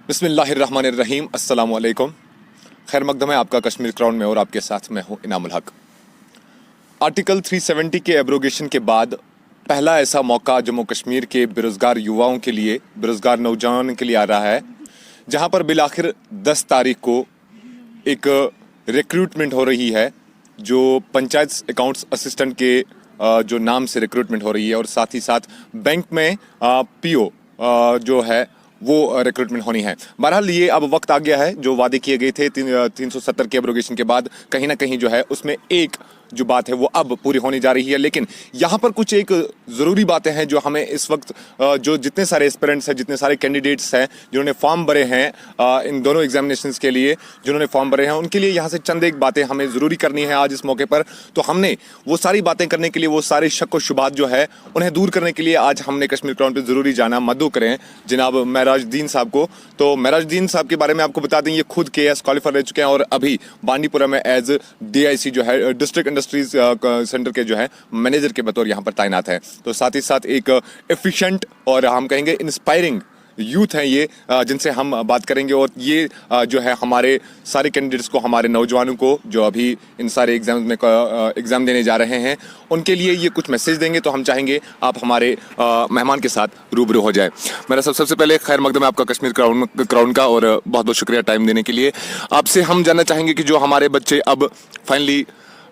बिस्मिल्लाहिर्रहमानिर्रहीम, अस्सलामुअलैकुम। खैर मकदम है आपका कश्मीर क्राउन में और आपके साथ मैं हूँ इनामुल हक। आर्टिकल 370 के एब्रोगेशन के बाद पहला ऐसा मौका जम्मू कश्मीर के बेरोज़गार युवाओं के लिए, बेरोज़गार नौजवानों के लिए आ रहा है, जहाँ पर बिलाखिर 10 तारीख को एक रिक्रूटमेंट हो रही है, जो पंचायत अकाउंट्स असिस्टेंट के जो नाम से रिक्रूटमेंट हो रही है, और साथ ही साथ बैंक में पीओ जो है वो रिक्रूटमेंट होनी है। बहरहाल ये अब वक्त आ गया है, जो वादे किए गए थे 370 के एब्रोगेशन के बाद कहीं ना कहीं जो है उसमें एक जो बात है वो अब पूरी होने जा रही है। लेकिन यहाँ पर कुछ एक ज़रूरी बातें हैं जो हमें इस वक्त जो जितने सारे एस्पिरेंट्स हैं, जितने सारे कैंडिडेट्स हैं जिन्होंने फॉर्म भरे हैं इन दोनों एग्जामिनेशंस के लिए, जिन्होंने फॉर्म भरे हैं, उनके लिए यहाँ से चंद एक बातें हमें ज़रूरी करनी है आज इस मौके पर। तो हमने वो सारी बातें करने के लिए, वो सारे शक व शुबात जो है उन्हें दूर करने के लिए आज हमने कश्मीर क्राउन पर ज़रूरी जाना। मद्दू करें जनाब महराजुद्दीन साहब को। तो महराजुद्दीन साहब के बारे में आपको बता दें, ये खुद KS क्वालिफाई रह चुके हैं और अभी बांडीपुरा में एज DIC जो है डिस्ट्रिक्ट इंडस्ट्रीज सेंटर के जो है मैनेजर के बतौर यहाँ पर तैनात है। तो साथ ही साथ एक एफिशिएंट और हम कहेंगे इंस्पायरिंग यूथ हैं ये, जिनसे हम बात करेंगे। और ये जो है हमारे सारे कैंडिडेट्स को, हमारे नौजवानों को जो अभी इन सारे एग्जाम में एग्ज़ाम देने जा रहे हैं, उनके लिए ये कुछ मैसेज देंगे। तो हम चाहेंगे आप हमारे मेहमान के साथ रूबरू हो जाए। मेरा सबसे पहले खैर मकदम है आपका कश्मीर क्राउन का, और बहुत बहुत शुक्रिया टाइम देने के लिए। आपसे हम जानना चाहेंगे कि जो हमारे बच्चे अब फाइनली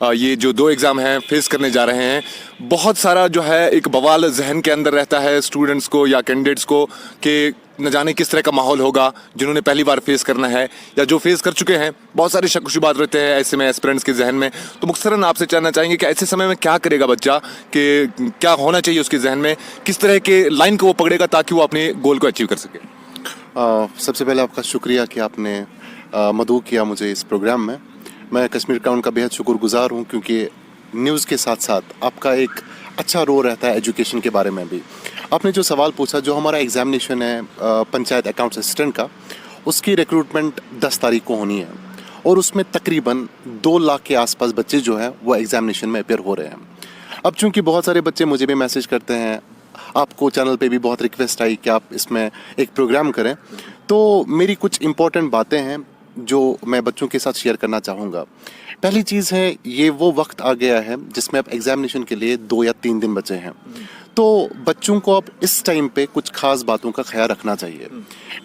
ये जो 2 एग्ज़ाम हैं फेस करने जा रहे हैं, बहुत सारा जो है एक बवाल जहन के अंदर रहता है स्टूडेंट्स को या कैंडिडेट्स को कि न जाने किस तरह का माहौल होगा जिन्होंने पहली बार फेस करना है या जो फेस कर चुके हैं। बहुत सारे शक शुबात रहते हैं ऐसे में एस्पिरेंट्स के जहन में। तो मुख्तरन आपसे जानना चाहेंगे कि ऐसे समय में क्या करेगा बच्चा, कि क्या होना चाहिए उसके जहन में, किस तरह के लाइन को वो पकड़ेगा ताकि वो अपने गोल को अचीव कर सके। सबसे पहले आपका शुक्रिया कि आपने मदऊ किया मुझे इस प्रोग्राम में। मैं कश्मीर क्राउन का बेहद शुक्रगुजार हूँ, क्योंकि न्यूज़ के साथ साथ आपका एक अच्छा रोल रहता है एजुकेशन के बारे में भी। आपने जो सवाल पूछा, जो हमारा एग्जामिनेशन है पंचायत अकाउंट्स असिस्टेंट का, उसकी रिक्रूटमेंट 10 तारीख को होनी है और उसमें तकरीबन 2 लाख के आसपास बच्चे जो हैं वो एग्जामिनेशन में अपेयर हो रहे हैं। अब चूँकि बहुत सारे बच्चे मुझे भी मैसेज करते हैं, आपको चैनल पे भी बहुत रिक्वेस्ट आई कि आप इसमें एक प्रोग्राम करें, तो मेरी कुछ इम्पोर्टेंट बातें हैं जो मैं बच्चों के साथ शेयर करना चाहूँगा। पहली चीज़ है, ये वो वक्त आ गया है जिसमें अब एग्जामिनेशन के लिए 2 या 3 दिन बचे हैं। तो बच्चों को अब इस टाइम पे कुछ खास बातों का ख्याल रखना चाहिए।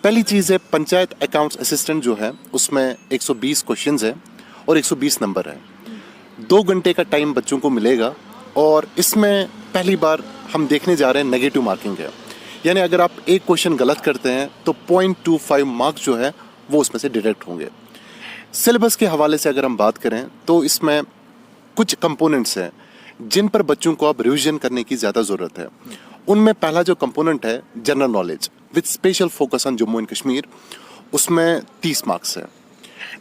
पहली चीज़ है, पंचायत अकाउंट्स असिस्टेंट जो है उसमें 120 क्वेश्चंस है और 120 नंबर है। 2 घंटे का टाइम बच्चों को मिलेगा और इसमें पहली बार हम देखने जा रहे हैं नेगेटिव मार्किंग है। यानी अगर आप एक क्वेश्चन गलत करते हैं तो 0.25 मार्क्स जो है वो उसमें से डिडक्ट होंगे। सिलेबस के हवाले से अगर हम बात करें तो इसमें कुछ कंपोनेंट्स हैं जिन पर बच्चों को अब रिवीजन करने की ज़्यादा ज़रूरत है। उनमें पहला जो कंपोनेंट है general knowledge with special focus on Jammu and Kashmir, उसमें 30 मार्क्स है,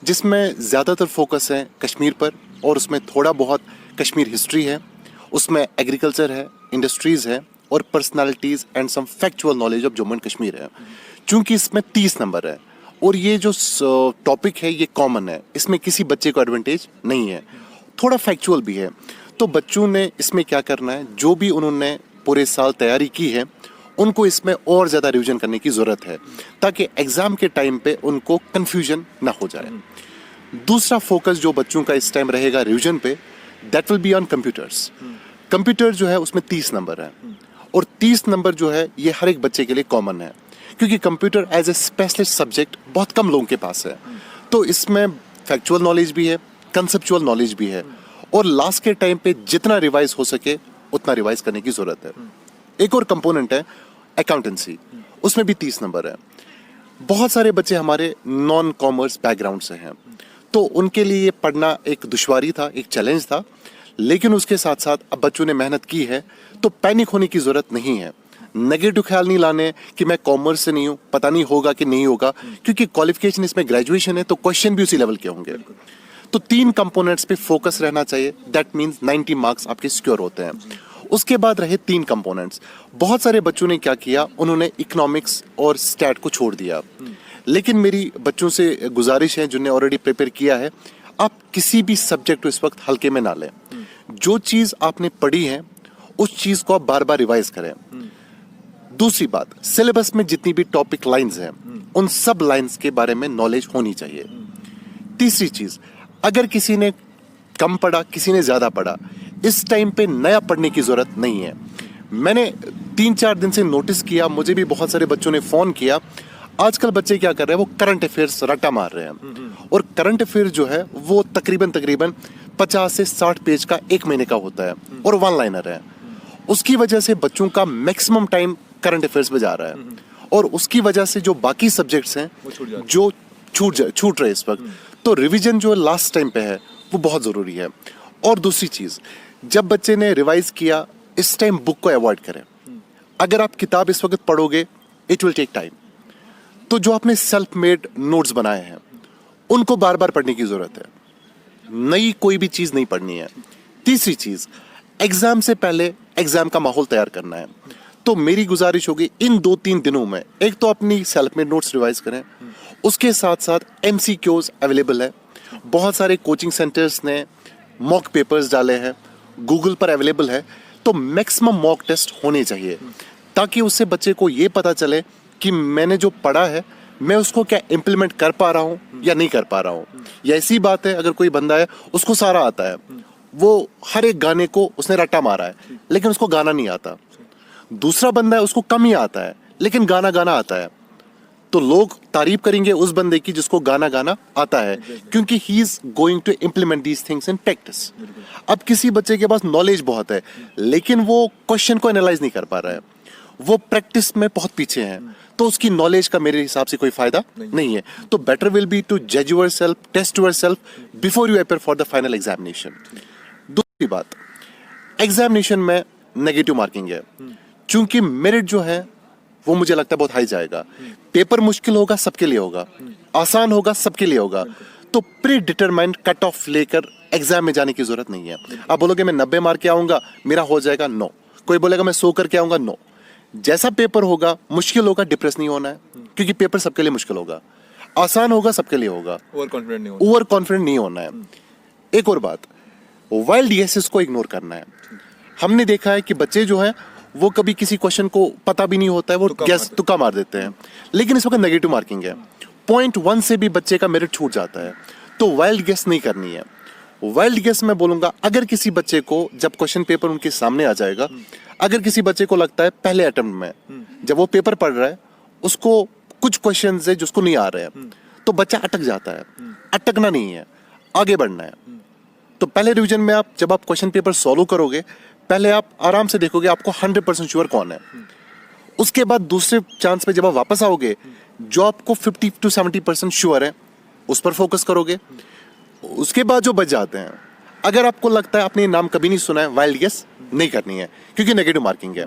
जिसमें ज़्यादातर फोकस है कश्मीर पर और उसमें थोड़ा बहुत कश्मीर हिस्ट्री है, उसमें एग्रीकल्चर है, इंडस्ट्रीज़ है और personalities and some factual knowledge of Jammu and Kashmir है। चूँकि इसमें 30 नंबर है और ये जो टॉपिक है ये कॉमन है, इसमें किसी बच्चे को एडवांटेज नहीं है, थोड़ा फैक्चुअल भी है। तो बच्चों ने इसमें क्या करना है, जो भी उन्होंने पूरे साल तैयारी की है उनको इसमें और ज़्यादा रिवीजन करने की ज़रूरत है, ताकि एग्ज़ाम के टाइम पे उनको कन्फ्यूजन ना हो जाए। दूसरा फोकस जो बच्चों का इस टाइम रहेगा रिवीजन पे, that will be on computers. Computer जो है उसमें 30 नंबर है और 30 नंबर जो है ये हर एक बच्चे के लिए कॉमन है, क्योंकि computer as a specialist subject बहुत कम लोगों के पास है। तो इसमें फैक्चुअल नॉलेज भी है, कंसेप्चुअल नॉलेज भी है और लास्ट के टाइम पे जितना रिवाइज हो सके उतना रिवाइज करने की ज़रूरत है। एक और कंपोनेंट है अकाउंटेंसी, उसमें भी 30 नंबर है। बहुत सारे बच्चे हमारे नॉन कॉमर्स बैकग्राउंड से हैं, तो उनके लिए ये पढ़ना एक दुश्वारी था, एक चैलेंज था, लेकिन उसके साथ साथ अब बच्चों ने मेहनत की है तो पैनिक होने की ज़रूरत नहीं है। नेगेटिव ख्याल नहीं लाने कि मैं कॉमर्स से नहीं हूँ, पता नहीं होगा कि नहीं होगा, क्योंकि क्वालिफिकेशन इसमें ग्रेजुएशन है तो क्वेश्चन भी उसी लेवल के होंगे। तो 3 कंपोनेंट्स पे फोकस रहना चाहिए, दैट मीन्स 90 मार्क्स आपके सिक्योर होते हैं। उसके बाद रहे 3 कंपोनेंट्स। बहुत सारे बच्चों ने क्या किया, उन्होंने इकोनॉमिक्स और स्टैट को छोड़ दिया, लेकिन मेरी बच्चों से गुजारिश है जिन्होंने ऑलरेडी प्रिपेयर किया है, आप किसी भी सब्जेक्ट को इस वक्त हल्के में ना लें। जो चीज़ आपने पढ़ी है उस चीज़ को आप बार बार रिवाइज करें। दूसरी बात, सिलेबस में जितनी भी टॉपिक लाइंस हैं उन सब लाइंस के बारे में नॉलेज होनी चाहिए। तीसरी चीज, अगर किसी ने कम पढ़ा, किसी ने ज्यादा पढ़ा, इस टाइम पे नया पढ़ने की जरूरत नहीं है। मैंने 3-4 दिन से नोटिस किया, मुझे भी बहुत सारे बच्चों ने फोन किया, आजकल बच्चे क्या कर रहे हैं, वो करंट अफेयर्स रट्टा मार रहे हैं। और करंट अफेयर जो है वो तकरीबन 50 से 60 पेज का 1 महीने का होता है और वन लाइनर है। उसकी वजह से बच्चों का मैक्सिमम टाइम करंट अफेयर्स में जा रहा है और उसकी वजह से जो बाकी सब्जेक्ट्स हैं जो छूट रहे इस वक्त। तो रिवीजन जो लास्ट टाइम पे है वो बहुत जरूरी है। और दूसरी चीज, जब बच्चे ने रिवाइज किया, इस टाइम बुक को अवॉइड करें। अगर आप किताब इस वक्त पढ़ोगे, इट विल टेक टाइम। तो जो आपने सेल्फ मेड नोट्स बनाए हैं उनको बार बार पढ़ने की जरूरत है, नई कोई भी चीज नहीं पढ़नी है। तीसरी चीज, एग्जाम से पहले एग्जाम का माहौल तैयार करना है। तो मेरी गुजारिश होगी इन 2-3 दिनों में एक तो अपनी सेल्फ मेड नोट्स रिवाइज करें, उसके साथ साथ MCQs अवेलेबल है, बहुत सारे कोचिंग सेंटर्स ने मॉक पेपर्स डाले हैं, गूगल पर अवेलेबल है। तो मैक्सिमम मॉक टेस्ट होने चाहिए ताकि उससे बच्चे को ये पता चले कि मैंने जो पढ़ा है मैं उसको क्या इम्प्लीमेंट कर पा रहा हूँ या नहीं कर पा रहा हूँ। ये ऐसी बात है, अगर कोई बंदा है उसको सारा आता है, वो हर एक गाने को उसने रट्टा मारा है लेकिन उसको गाना नहीं आता। दूसरा बंदा है उसको कम ही आता है लेकिन गाना आता है, तो लोग तारीफ करेंगे उस बंदे की जिसको गाना आता है, क्योंकि he is going to implement these things in practice. अब किसी बच्चे के पास नॉलेज बहुत है लेकिन वो क्वेश्चन को एनालाइज नहीं कर पा रहा है, वो प्रैक्टिस में बहुत पीछे है, तो उसकी नॉलेज का मेरे हिसाब से कोई फायदा नहीं है। तो बेटर विल बी टू जज yourself, test yourself before you appear for the final examination. दूसरी बात, एग्जामिनेशन में नेगेटिव मार्किंग है, क्योंकि मेरिट जो है वो मुझे लगता है बहुत हाई जाएगा। पेपर मुश्किल होगा सबके लिए होगा, आसान होगा सबके लिए होगा, तो प्री डिटरमाइंड कट ऑफ लेकर एग्जाम में जाने की जरूरत नहीं है। आप बोलोगे मैं 90 मार्क के आऊंगा मेरा हो जाएगा, नो। कोई बोलेगा मैं 100 करके आऊंगा, नो। जैसा पेपर होगा, मुश्किल होगा, डिप्रेस नहीं होना है, क्योंकि पेपर सबके लिए मुश्किल होगा, आसान होगा सबके लिए होगा, ओवर कॉन्फिडेंट नहीं होना है। एक और बात, वाइल्ड गेसेस को इग्नोर करना है। हमने देखा है कि बच्चे जो है वो कभी किसी क्वेश्चन को पता भी नहीं होता है, वो गैस तुक्का मार देते हैं, लेकिन इस वक्त नेगेटिव मार्किंग है, 0.1 से भी बच्चे का मेरिट छूट जाता है। तो वाइल्ड गेस नहीं करनी है। वाइल्ड गेस मैं बोलूंगा, अगर किसी बच्चे को जब क्वेश्चन पेपर उनके सामने आ जाएगा, अगर किसी बच्चे को लगता है पहले अटेम्प्ट में जब वो पेपर पढ़ रहा है उसको कुछ क्वेश्चन है जिसको नहीं आ रहे हैं, तो बच्चा अटक जाता है। अटकना नहीं है, आगे बढ़ना है। तो पहले रिवीजन में आप जब आप क्वेश्चन पेपर सॉल्व करोगे, पहले आप आराम से देखोगे आपको 100% श्योर कौन है। उसके बाद दूसरे चांस पे जब आप वापस आओगे, जो आपको 50 to 70% श्योर है उस पर फोकस करोगे। उसके बाद जो बच जाते हैं, अगर आपको लगता है आपने ये नाम कभी नहीं सुना है, वाइल्ड गेस नहीं करनी है, क्योंकि नेगेटिव मार्किंग है।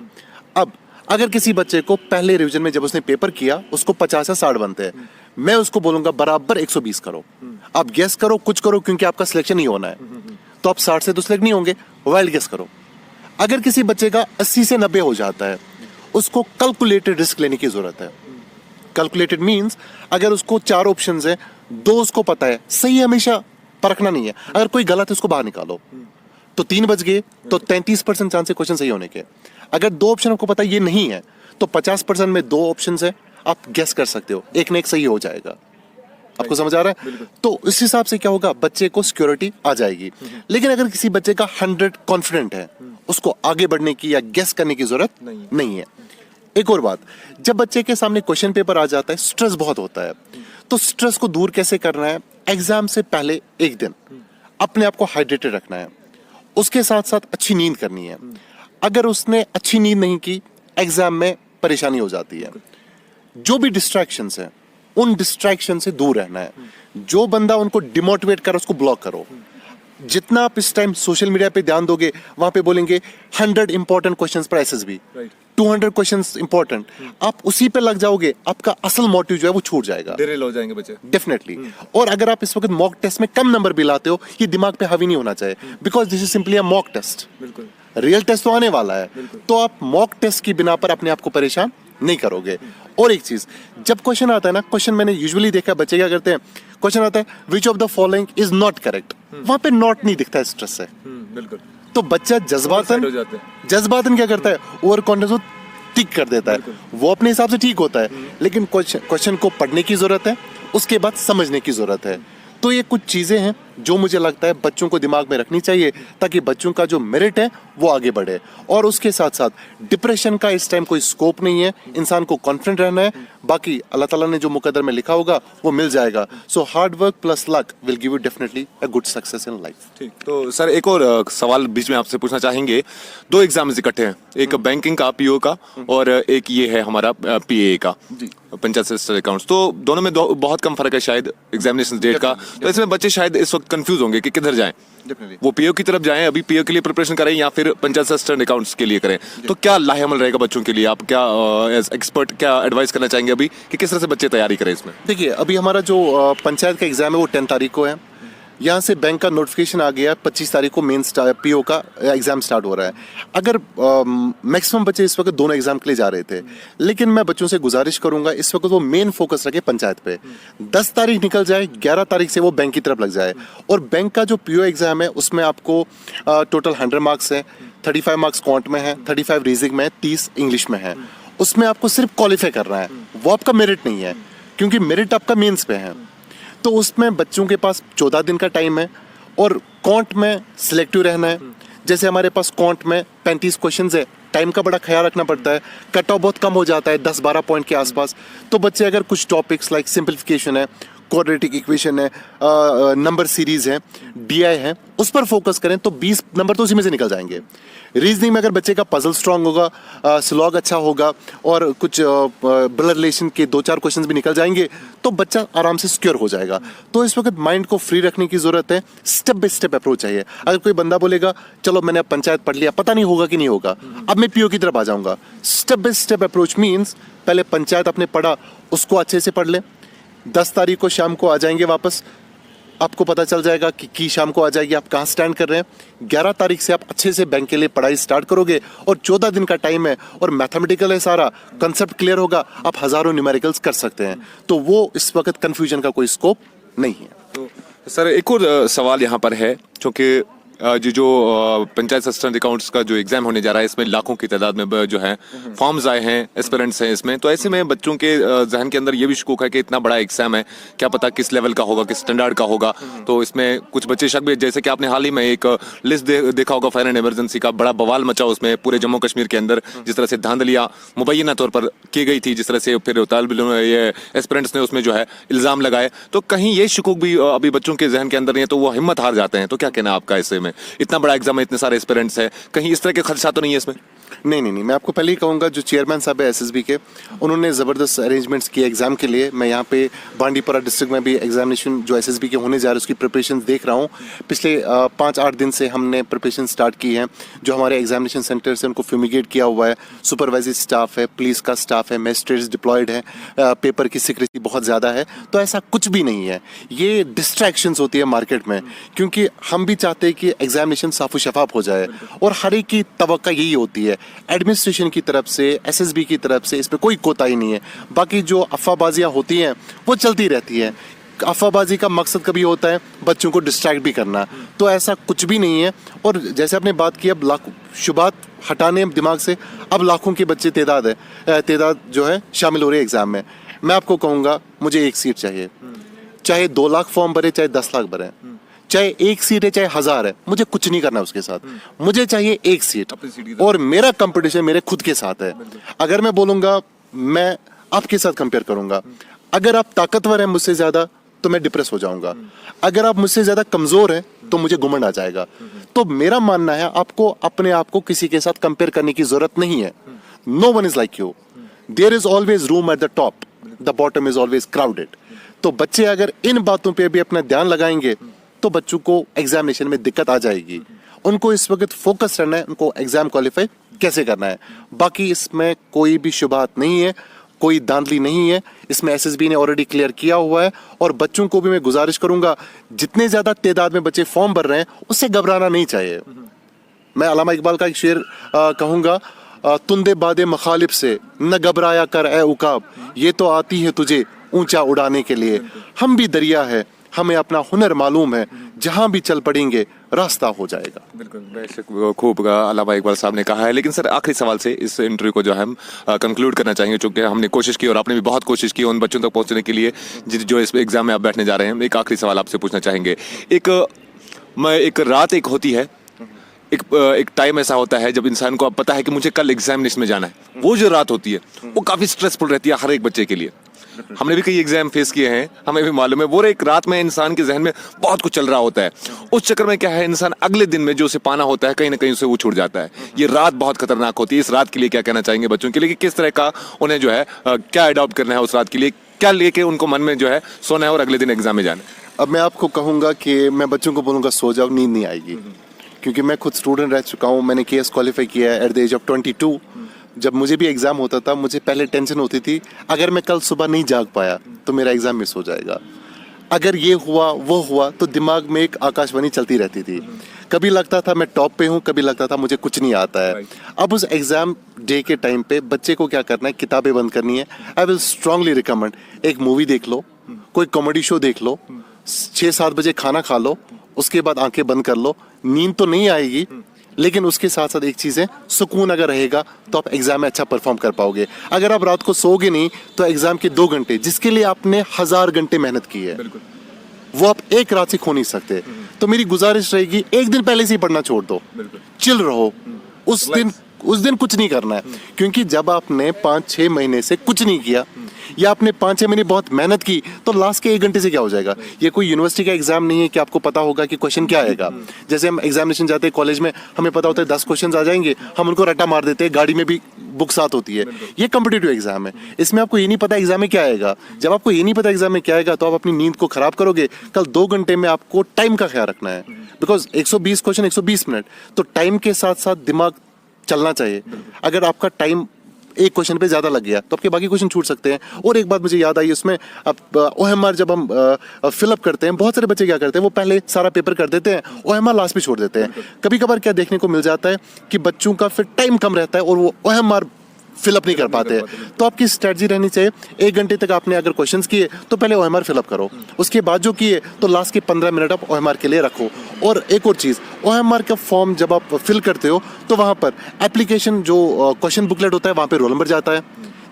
अब अगर किसी बच्चे को पहले रिवीजन में जब उसने पेपर किया उसको 50 या 60 बनते हैं, मैं उसको बोलूंगा बराबर 120 करो, आप गेस करो, कुछ करो, क्योंकि आपका सिलेक्शन ही होना है। तो आप 60 से तो सिलेक्ट नहीं होंगे, वाइल्ड गेस करो। अगर किसी बच्चे का 80 से 90 हो जाता है, उसको कैलकुलेटेड रिस्क लेने की जरूरत है। कैलकुलेटेड मींस अगर उसको 4 ऑप्शंस है, 2 उसको पता है, सही हमेशा परखना नहीं है, अगर कोई गलत है उसको बाहर निकालो, तो 3 बच गए, तो 33% चांस है क्वेश्चन सही होने के। अगर 2 ऑप्शन आपको पता है ये नहीं है, तो 50% में 2 ऑप्शन है, आप गेस कर सकते हो, एक न एक सही हो जाएगा। आपको समझ आ रहा है? तो इस हिसाब से क्या होगा, बच्चे को सिक्योरिटी आ जाएगी। लेकिन अगर किसी बच्चे का 100 कॉन्फिडेंट है, उसको आगे बढ़ने की या गेस करने की जरूरत नहीं है। एक और बात, जब बच्चे के सामने क्वेश्चन पेपर आ जाता है, स्ट्रेस बहुत होता है, तो स्ट्रेस को दूर कैसे करना है, एग्जाम से पहले एक दिन अपने आप को हाइड्रेटेड रखना है, उसके साथ साथ अच्छी नींद करनी है। अगर उसने अच्छी नींद नहीं की, एग्जाम में परेशानी हो जाती है। जो भी डिस्ट्रैक्शंस हैं, उन डिस्ट्रैक्शन से दूर रहना है। जो बंदा उनको डिमोटिवेट कर उसको ब्लॉक करो। जितना आप इस टाइम सोशल मीडिया पे ध्यान दोगे, वहां पे बोलेंगे 100 इंपॉर्टेंट क्वेश्चंस पर एसएसबी, 200 क्वेश्चंस इंपॉर्टेंट, आप उसी पे लग जाओगे, आपका असल मोटिव जो है वो छूट जाएगा, डिरेल हो जाएंगे बच्चे डेफिनेटली। और अगर आप इस वक्त मॉक टेस्ट में कम नंबर भी लाते हो, ये दिमाग पे हावी नहीं होना चाहिए, because this is simply a mock test. बिल्कुल, रियल टेस्ट तो आने वाला है, तो आप मॉक टेस्ट की बिना पर अपने आप को परेशान नहीं करोगे। और एक चीज, जब क्वेश्चन आता है ना, क्वेश्चन मैंने यूजुअली देखा बच्चे क्या करते हैं, क्वेश्चन आता है which of the following is not correct, वहां पे नॉट नहीं दिखता है, स्ट्रेस है। बिल्कुल। तो बच्चा जज्बातन क्या करता है, ओवर कॉन्फिडेंस, टिक कर देता है, वो अपने हिसाब से ठीक होता है, लेकिन क्वेश्चन को पढ़ने की ज़रूरत है, उसके बाद समझने की ज़रूरत है। तो ये कुछ चीज़ें हैं जो मुझे लगता है बच्चों को दिमाग में रखनी चाहिए, ताकि बच्चों का जो मेरिट है वो आगे बढ़े। और उसके साथ साथ डिप्रेशन का इस टाइम कोई स्कोप नहीं है, इंसान को कॉन्फिडेंट रहना है, बाकी अल्लाह ताला ने जो मुकद्दर में लिखा होगा वो मिल जाएगा। So hard work plus luck will give you definitely a good success in life. ठीक, तो सर एक और सवाल बीच में आपसे पूछना चाहेंगे। 2 एग्जाम्स इकट्ठे हैं, एक बैंकिंग का पीओ का और एक ये है हमारा पीए का, पंचायत सेक्टर अकाउंट्स। तो दोनों में बहुत कम फर्क है शायद एग्जामिनेशन डेट का, तो इसमें बच्चे शायद इस वक्त कंफ्यूज होंगे कि किधर जाएं, वो पीओ की तरफ जाएं, अभी पीओ के लिए प्रिपरेशन करें या फिर पंचायत सेक्टर अकाउंट्स के लिए करें। तो क्या लाहेअमल रहेगा बच्चों के लिए, आप क्या एज एक्सपर्ट क्या एडवाइस करना चाहेंगे अभी कि किस तरह से बच्चे तैयारी करें इसमें? देखिए, अभी हमारा जो पंचायत का एग्जाम है वो 10 तारीख को है। यहाँ से बैंक का नोटिफिकेशन आ गया, 25 तारीख को मेन पीओ का एग्जाम स्टार्ट हो रहा है। अगर मैक्सिमम बच्चे इस वक्त दोनों एग्जाम के लिए जा रहे थे, लेकिन मैं बच्चों से गुजारिश करूंगा इस वक्त वो मेन फोकस रखे पंचायत पे। 10 तारीख निकल जाए, 11 तारीख से वो बैंक की तरफ लग जाए। और बैंक का जो पीओ एग्जाम है उसमें आपको टोटल 100 मार्क्स है, 35 मार्क्स क्वांट में है, 35 रीजनिंग में है, 30 इंग्लिश में है। उसमें आपको सिर्फ क्वालिफाई करना है, वो आपका मेरिट नहीं है, क्योंकि मेरिट आपका मेंस पे है। तो उसमें बच्चों के पास 14 दिन का टाइम है और क्वांट में सिलेक्टिव रहना है। जैसे हमारे पास क्वांट में 35 क्वेश्चंस है, टाइम का बड़ा ख्याल रखना पड़ता है, कट ऑफ बहुत कम हो जाता है 10-12 पॉइंट के आसपास। तो बच्चे अगर कुछ टॉपिक्स लाइक सिंप्लीफिकेशन है, क्वाड्रेटिक इक्वेशन है, नंबर सीरीज है, डीआई है, उस पर फोकस करें तो 20 नंबर तो उसी में से निकल जाएंगे। रीजनिंग में अगर बच्चे का पजल स्ट्रांग होगा, स्लॉग अच्छा होगा और कुछ ब्लड रिलेशन के 2-4 क्वेश्चंस भी निकल जाएंगे, तो बच्चा आराम से सिक्योर हो जाएगा। तो इस वक्त माइंड को फ्री रखने की जरूरत है, स्टेप बाय स्टेप अप्रोच चाहिए। अगर कोई बंदा बोलेगा चलो मैंने अब पंचायत पढ़ लिया, पता नहीं होगा कि नहीं होगा, अब मैं पीओ की तरफ आ जाऊंगा, step by step approach means पहले पंचायत आपने पढ़ा उसको अच्छे से पढ़ ले। 10 तारीख को शाम को आ जाएंगे वापस, आपको पता चल जाएगा कि शाम को आ जाएगी आप कहाँ स्टैंड कर रहे हैं। 11 तारीख से आप अच्छे से बैंक के लिए पढ़ाई स्टार्ट करोगे और 14 दिन का टाइम है और मैथमेटिकल है, सारा कंसेप्ट क्लियर होगा, आप हजारों न्यूमेरिकल्स कर सकते हैं। तो वो इस वक्त कंफ्यूजन का कोई स्कोप नहीं है। तो सर एक और सवाल यहाँ पर है, क्योंकि जो पंचायत सेक्टर अकाउंट्स का जो एग्जाम होने जा रहा है इसमें लाखों की तादाद में जो है फॉर्म्स आए हैं, एस्पिरेंट्स हैं इसमें। तो ऐसे में बच्चों के जहन के अंदर ये भी शकूक है कि इतना बड़ा एग्जाम है, क्या पता किस लेवल का होगा, किस स्टैंडर्ड का होगा। तो इसमें कुछ बच्चे शक भी, जैसे कि आपने हाल ही में एक लिस्ट देखा होगा फायर एंड इमरजेंसी का, बड़ा बवाल मचा उसमें पूरे जम्मू कश्मीर के अंदर, जिस तरह से धांधलियाँ मुबैना तौर पर की गई थी, जिस तरह से फिर ये एस्पिरेंट्स ने उसमें जो है इल्ज़ाम लगाए। तो कहीं ये शकूक भी अभी बच्चों के जहन के अंदर नहीं है, तो वो हिम्मत हार जाते हैं। तो क्या कहना आपका ऐसे में, इतना बड़ा एग्जाम है, इतने सारे एस्पिरेंट्स हैं, कहीं इस तरह के खदशा तो नहीं है इसमें? नहीं, मैं आपको पहले ही कहूँगा, जो चेयरमैन साहब है एसएसबी के, उन्होंने ज़बरदस्त अरेंजमेंट्स किए एग्जाम के लिए। मैं यहाँ पे बांडीपुरा डिस्ट्रिक्ट में भी एग्जामिनेशन जो एसएसबी के होने जा रहे हैं उसकी प्रिपरेशन देख रहा हूँ। पिछले 5-8 दिन से हमने प्रिपरेशन स्टार्ट की है। जो हमारे एग्जामिनेशन सेंटर से उनको फ्यूमिगेट किया हुआ है, सुपरवाइजरी स्टाफ है, पुलिस का स्टाफ है, मैजिस्ट्रेट्स डिप्लॉयड है, पेपर की सिक्रेसी बहुत ज़्यादा है। तो ऐसा कुछ भी नहीं है, ये डिस्ट्रैक्शंस होती है मार्केट में, क्योंकि हम भी चाहते हैं कि एग्जामिनेशन साफ शफाफ हो जाए और हर एक की तवक्का यही होती है एडमिनिस्ट्रेशन की तरफ से, एसएसबी की तरफ से, इसमें कोई कोताही नहीं है। बाकी जो अफवाहबाजियाँ होती हैं वो चलती रहती है। अफवाहबाजी का मकसद कभी होता है बच्चों को डिस्ट्रैक्ट भी करना, तो ऐसा कुछ भी नहीं है। और जैसे आपने बात की, अब लाखों शुबात हटाने दिमाग से, अब लाखों के बच्चे तादाद जो है शामिल हो रही है एग्जाम में। मैं आपको कहूँगा मुझे एक सीट चाहिए, चाहे 2 लाख फॉर्म भरे, चाहे 10 लाख भरे, चाहे 1 सीट है चाहे 1000 है, मुझे कुछ नहीं करना उसके साथ। मुझे चाहिए 1 सीट और मेरा कंपटीशन मेरे खुद के साथ है। अगर मैं बोलूंगा मैं आपके साथ कंपेयर करूंगा, अगर आप ताकतवर हैं मुझसे ज्यादा तो मैं डिप्रेस हो जाऊंगा, अगर आप मुझसे ज्यादा कमजोर हैं तो मुझे घुमंड आ जाएगा। तो मेरा मानना है आपको अपने आप को किसी के साथ कंपेयर करने की जरूरत नहीं है। No one is like you, there is always room at the top, the bottom is always crowded. तो बच्चे अगर इन बातों पे भी अपना ध्यान लगाएंगे तो बच्चों को एग्जामिनेशन में दिक्कत आ जाएगी। उनको इस वक्त फोकस करना है, उनको एग्जाम क्वालिफाई कैसे करना है। बाकी इसमें कोई भी शुबात नहीं है, कोई धांधली नहीं है, इसमें एसएसबी ने ऑलरेडी क्लियर किया हुआ है। और बच्चों को भी मैं गुजारिश करूंगा, जितने ज्यादा तादाद में बच्चे फॉर्म भर रहे हैं उससे घबराना नहीं चाहिए। मैं अल्लामा इकबाल का एक शेर कहूंगा, तुंदे बादे मखालिब से न घबराया कर ए उकाब, ये तो आती है तुझे ऊंचा उड़ाने के लिए। हम भी दरिया है, हमें अपना हुनर मालूम है, जहां भी चल पड़ेंगे रास्ता हो जाएगा। बिल्कुल, बेशक खूब अलावा इकबाल साहब ने कहा है। लेकिन सर, आखिरी सवाल से इस इंटरव्यू को जो है हम कंक्लूड करना चाहेंगे, चूंकि हमने कोशिश की और आपने भी बहुत कोशिश की उन बच्चों तक पहुंचने के लिए जो इस एग्जाम में आप बैठने जा रहे हैं। एक आखिरी सवाल आपसे पूछना चाहेंगे। एक रात होती है, एक टाइम ऐसा होता है जब इंसान को अब पता है कि मुझे कल एग्जामिनेशन में जाना है। वो जो रात होती है वो काफी स्ट्रेसफुल रहती है हर एक बच्चे के लिए। हमने भी कई एग्जाम फेस किए हैं, हमें भी मालूम है। वो एक रात में इंसान के जहन में बहुत कुछ चल रहा होता है। उस चक्कर में क्या है, इंसान अगले दिन में जो उसे पाना होता है कहीं ना कहीं उसे वो छूट जाता है। ये रात बहुत खतरनाक होती है। इस रात के लिए क्या कहना चाहेंगे बच्चों के लिए, कि किस तरह का उन्हें जो है क्या अडॉप्ट करना है उस रात के लिए, क्या लेके उनको मन में जो है सोना है और अगले दिन एग्जाम में जाना है? अब मैं आपको कहूँगा कि मैं बच्चों को बोलूँगा सो जाओ, नींद नहीं आएगी। क्योंकि मैं खुद स्टूडेंट रह चुका हूँ, मैंने केएस क्वालिफाई किया है एट द एज ऑफ 22। जब मुझे भी एग्ज़ाम होता था, मुझे पहले टेंशन होती थी अगर मैं कल सुबह नहीं जाग पाया तो मेरा एग्ज़ाम मिस हो जाएगा। अगर ये हुआ वो हुआ तो दिमाग में एक आकाशवाणी चलती रहती थी। कभी लगता था मैं टॉप पे हूँ, कभी लगता था मुझे कुछ नहीं आता है। अब उस एग्ज़ाम डे के टाइम पे बच्चे को क्या करना है, किताबें बंद करनी है। आई विल स्ट्रांगली रिकमेंड, एक मूवी देख लो, कोई कॉमेडी शो देख लो, 6-7 बजे खाना खा लो, उसके बाद आंखें बंद कर लो। नींद तो नहीं आएगी, लेकिन उसके साथ साथ एक चीज़ है, सुकून अगर रहेगा तो आप एग्जाम में अच्छा परफॉर्म कर पाओगे। अगर आप रात को सोओगे नहीं तो एग्जाम के 2 घंटे जिसके लिए आपने 1000 घंटे मेहनत की है, वो आप एक रात से खो नहीं सकते। तो मेरी गुजारिश रहेगी, एक दिन पहले से ही पढ़ना छोड़ दो, चिल रहो। उस दिन कुछ नहीं करना है। क्योंकि जब आपने 5-6 महीने से कुछ नहीं किया या आपने 5-6 महीने बहुत मेहनत की, तो लास्ट के 1 घंटे से क्या हो जाएगा। ये कोई यूनिवर्सिटी का एग्जाम नहीं है कि आपको पता होगा कि क्वेश्चन क्या आएगा। जैसे हम एग्जामिनेशन जाते हैं कॉलेज में, हमें पता होता है 10 क्वेश्चन आ जाएंगे, हम उनको रट्टा मार देते हैं, गाड़ी में भी बुक साथ होती है। ये कॉम्पिटिटिव एग्जाम है, इसमें आपको ये नहीं पता एग्जाम में क्या आएगा। जब आपको ये नहीं पता एग्जाम में क्या आएगा तो आप अपनी नींद को खराब करोगे। कल 2 घंटे में आपको टाइम का ख्याल रखना है, बिकॉज 120 क्वेश्चन 120 मिनट, तो टाइम के साथ साथ दिमाग चलना चाहिए। अगर आपका टाइम एक क्वेश्चन पे ज्यादा लग गया तो आपके बाकी क्वेश्चन छूट सकते हैं। और एक बात मुझे याद आई, उसमें अब ओएमआर जब हम फिलअप करते हैं, बहुत सारे बच्चे क्या करते हैं, वो पहले सारा पेपर कर देते हैं, ओएमआर लास्ट पे छोड़ देते हैं। कभी कभार क्या देखने को मिल जाता है कि बच्चों का फिर टाइम कम रहता है और वो ओएमआर फिलअप नहीं कर पाते हैं। तो आपकी स्ट्रेटजी रहनी चाहिए, 1 घंटे तक आपने अगर क्वेश्चंस किए तो पहले ओएमआर फिलअप करो, उसके बाद जो किए तो लास्ट के 15 मिनट आप ओएमआर के लिए रखो। और एक और चीज़, ओएमआर का फॉर्म जब आप फिल करते हो तो वहाँ पर एप्लीकेशन जो क्वेश्चन बुकलेट होता है वहाँ पे रोल नंबर जाता है,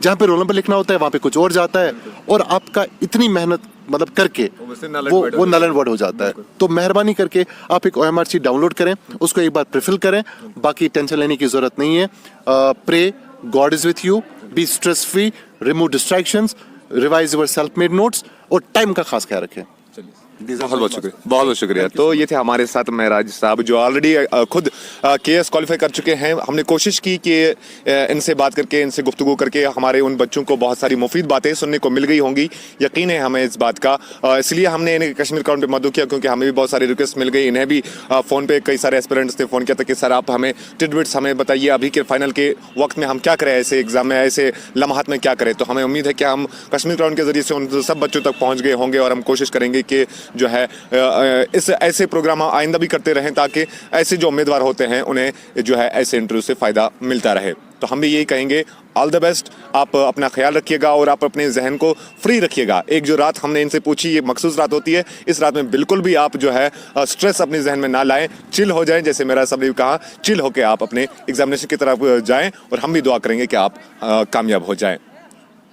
जहाँ पे रोल नंबर लिखना होता है वहाँ पे कुछ और जाता है, और आपका इतनी मेहनत मतलब करके वो नल एंड वर्ड हो जाता है। तो मेहरबानी करके आप एक ओएमआर शीट डाउनलोड करें, उसको एक बार प्रीफिल करें, बाकी टेंशन लेने की जरूरत नहीं है। Pray God is with you, be stress free, remove distractions, revise your self-made notes और टाइम का खास ख्याल रखें। बहुत बहुत शुक्रिया, बहुत बहुत शुक्रिया। तो ये थे हमारे साथ महराज साहब, जो ऑलरेडी खुद केएस क्वालिफाई कर चुके हैं। हमने कोशिश की कि इनसे बात करके, इनसे गुफ्तगू करके हमारे उन बच्चों को बहुत सारी मुफीद बातें सुनने को मिल गई होंगी, यकीन है हमें इस बात का। इसलिए हमने इन्हें कश्मीर क्राउन पे मदद किया, क्योंकि हमें भी बहुत सारी रिक्वेस्ट मिल गई। इन्हें भी फ़ोन पे कई सारे एस्पिरेंट्स थे, फ़ोन किया था कि सर आप हमें टिडबिट्स हमें बताइए, अभी के फाइनल के वक्त में हम क्या करें, ऐसे एग्जाम में, ऐसे लम्हात में क्या करें। तो हमें उम्मीद है कि हम कश्मीर क्राउन के ज़रिए से उन सब बच्चों तक पहुँच गए होंगे, और हम कोशिश करेंगे कि जो है इस ऐसे प्रोग्राम आइंदा भी करते रहें, ताकि ऐसे जो उम्मीदवार होते हैं उन्हें जो है ऐसे इंटरव्यू से फ़ायदा मिलता रहे। तो हम भी यही कहेंगे, ऑल द बेस्ट। आप अपना ख्याल रखिएगा और आप अपने जहन को फ्री रखिएगा। एक जो रात हमने इनसे पूछी, ये मखसूस रात होती है, इस रात में बिल्कुल भी आप जो है स्ट्रेस अपने जहन में ना लाएं, चिल हो जाएं। जैसे मेरा सब ने कहा, चिल होकर आप अपने एग्जामिनेशन की तरफ जाएं, और हम भी दुआ करेंगे कि आप कामयाब हो जाएं।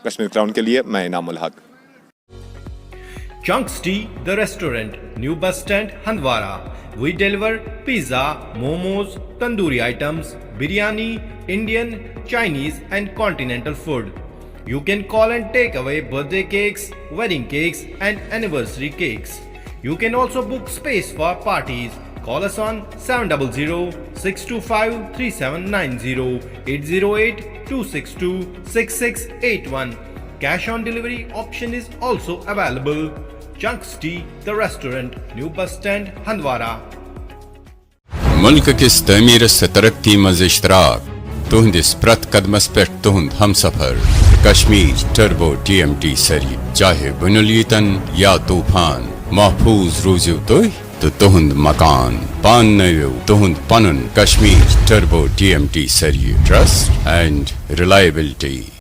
कश्मीर क्राउन के लिए मैं इनामुल हक। Chunks Tea, the restaurant, New Bus Stand, Handwara. We deliver pizza, momos, tandoori items, biryani, Indian, Chinese and continental food. You can call and take away birthday cakes, wedding cakes and anniversary cakes. You can also book space for parties. Call us on 700-625-3790, 808-262-6681. Cash on delivery option is also available. Chunks Tea, the restaurant, New Bus Stand, Handwara. मुल्क किस तमीर से तरक्की मज इश्तराक तुहंदिस प्रत कदमस पे तुहंद हम सफर Kashmir turbo TMT सरी, चाहे बुनुलीतन या तूफान, महफूज रूज़िव तो तुहंद मकान पान नयो तुहंद पनुन कश्मीर टर्बो TMT सरी, ट्रस्ट एंड रिलायबिलिटी।